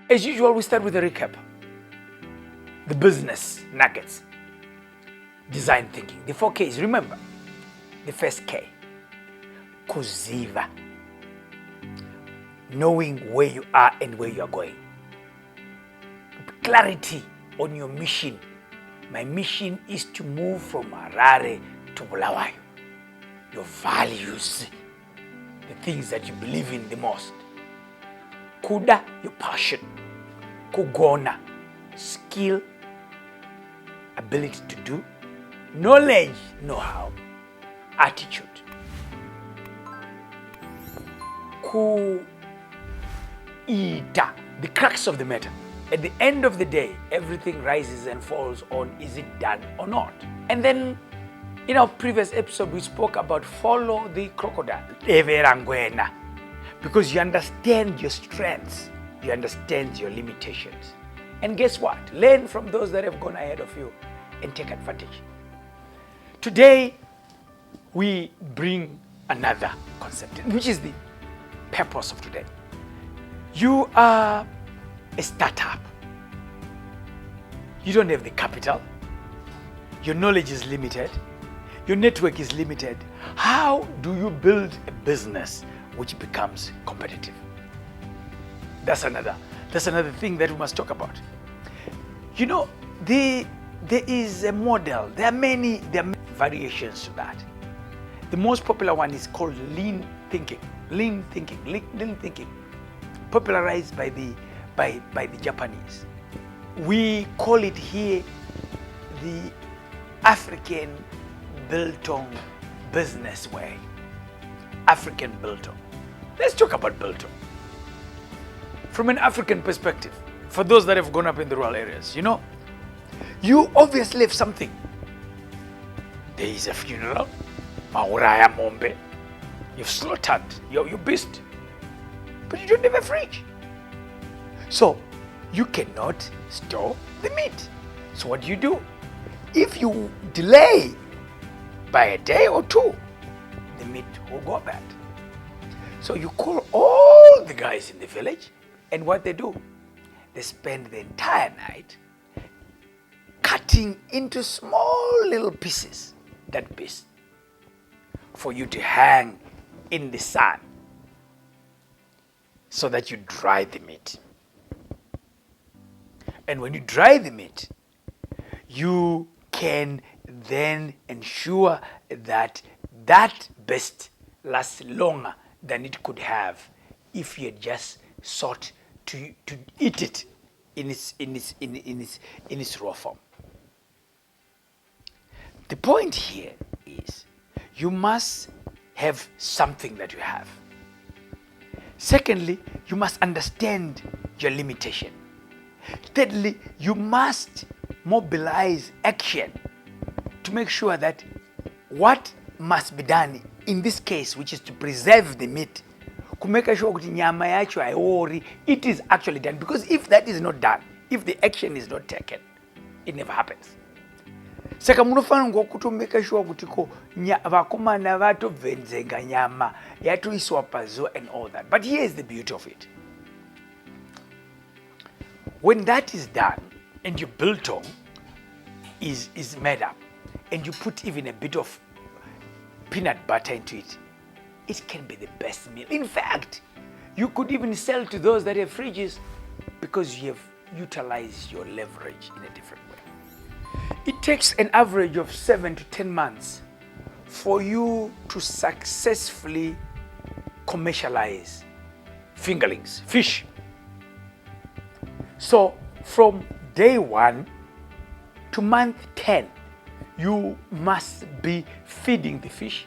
As usual, we start with a recap. The business nuggets. Design thinking. The 4 Ks. Remember, the first K. Kuziva. Knowing where you are and where you are going. Clarity on your mission. My mission is to move from Harare to Bulawayo. Your values, the things that you believe in the most. Kuda, your passion. Kugona, skill, ability to do. Knowledge, know-how. Attitude. Kuita, the crux of the matter. At the end of the day, everything rises and falls on is it done or not. And then in our previous episode, we spoke about follow the crocodile. Because you understand your strengths, you understand your limitations. And guess what? Learn from those that have gone ahead of you and take advantage. Today, we bring another concept, which is the purpose of today. You are a startup. You don't have the capital. Your knowledge is limited. Your network is limited. How do you build a business which becomes competitive? That's another thing that we must talk about. You know, there is a model. There are many variations to that. The most popular one is called lean thinking. Lean thinking, popularized by the Japanese. We call it here the African Biltong business way. African Biltong. Let's talk about Biltong from an African perspective. For those that have grown up in the rural areas, you know, you obviously have something. There is a funeral, mauraya mombe, you've slaughtered your beast, but you don't have a fridge. So you cannot store the meat. So what do? If you delay by a day or two, the meat will go bad. So you call all the guys in the village, and what they do, they spend the entire night cutting into small little pieces that beast for you to hang in the sun so that you dry the meat. And when you dry the meat, you can then ensure that that beast lasts longer than it could have if you had just sought to eat it in its raw form. The point here is you must have something that you have. Secondly, you must understand your limitation. Thirdly, you must mobilize action to make sure that what must be done in this case, which is to preserve the meat, to make sure kuti nyama yacho haiori, it is actually done. Because if that is not done, if the action is not taken, it never happens. Saka munofanira ngokuti make sure kuti ko vakomana vatovhenzenga nyama yatoiswa pazuva and all that. But here is the beauty of it. When that is done and your biltong is made up and you put even a bit of peanut butter into it, it can be the best meal. In fact, you could even sell to those that have fridges because you have utilized your leverage in a different way. It takes an average of 7 to 10 months for you to successfully commercialize fingerlings, fish. So from day 1 to month 10, you must be feeding the fish,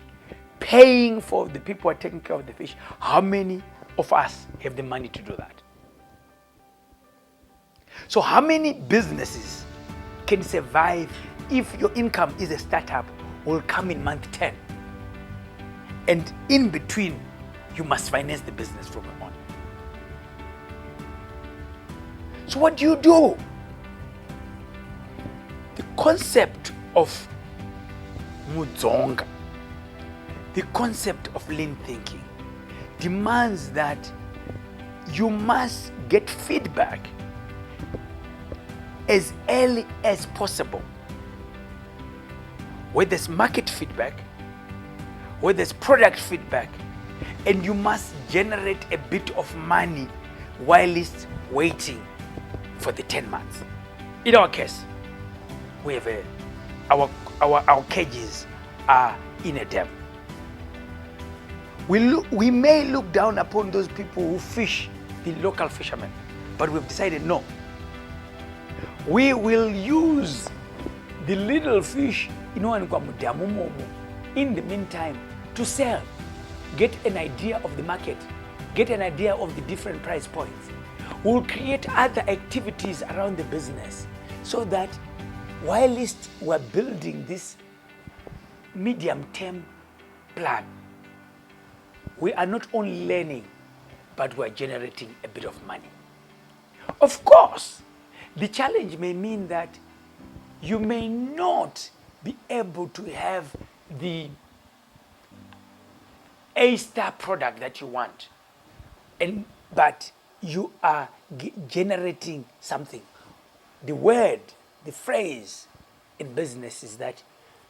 paying for the people who are taking care of the fish. How many of us have the money to do that? So how many businesses can survive if your income is a startup will come in month 10? And in between, you must finance the business from on. So what do? The concept of Mudzonga, the concept of lean thinking demands that you must get feedback as early as possible. Where there's market feedback, where there's product feedback, and you must generate a bit of money while it's waiting for the 10 months. In our case, we have our cages are in a dam. We may look down upon those people who fish, the local fishermen, but we've decided no. We will use the little fish in the meantime to sell, get an idea of the market, get an idea of the different price points. We'll create other activities around the business so that whilst we're building this medium-term plan, we are not only learning, but we're generating a bit of money. Of course, the challenge may mean that you may not be able to have the A-star product that you want, but you are generating something. The word, the phrase in business is that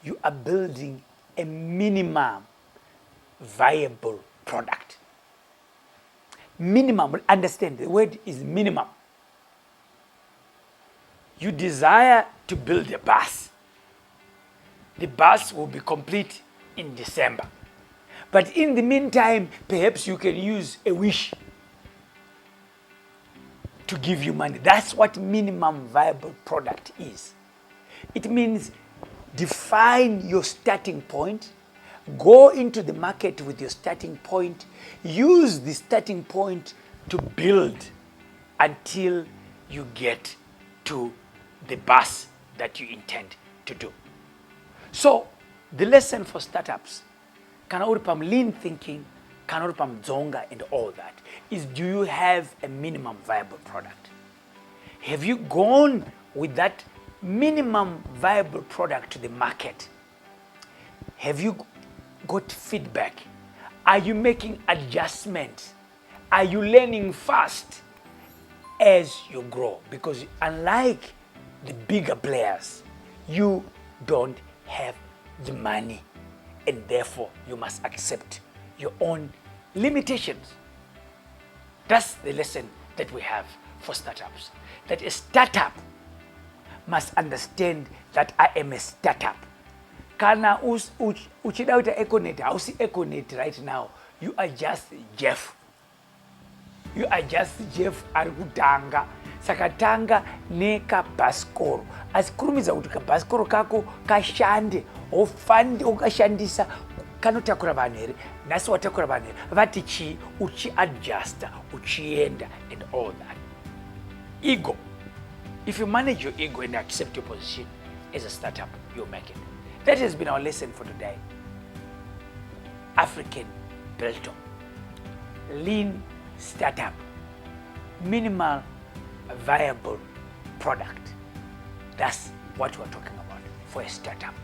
you are building a minimum viable product. Minimum, understand, the word is minimum. You desire to build a bus. The bus will be complete in December. But in the meantime, perhaps you can use a wish to give you money. That's what minimum viable product is. It means define your starting point, go into the market with your starting point, use the starting point to build until you get to the bus that you intend to do. So the lesson for startups, lean thinking, zonga and all that, is do you have a minimum viable product? Have you gone with that minimum viable product to the market? Have you got feedback? Are you making adjustments? Are you learning fast as you grow? Because unlike the bigger players, you don't have the money, and therefore you must accept your own limitations. That's the lesson that we have for startups. That a startup must understand that I am a startup. Kana uchida uta Econet, hausi Econet right now. You are just Jeff. You are just Jeff arikutanga. Sakatanga neka baskoro. Asikurumiza kuti ka baskoro kako kashande ofandi okashandisa kanotakura vanhu here nasi watakura vanhu here vati chi uchi adjusta uchienda and all that. Ego. If you manage your ego and accept your position as a startup, you'll make it. That has been our lesson for today. African Biltong. Lean startup. Minimal viable product. That's what we're talking about for a startup.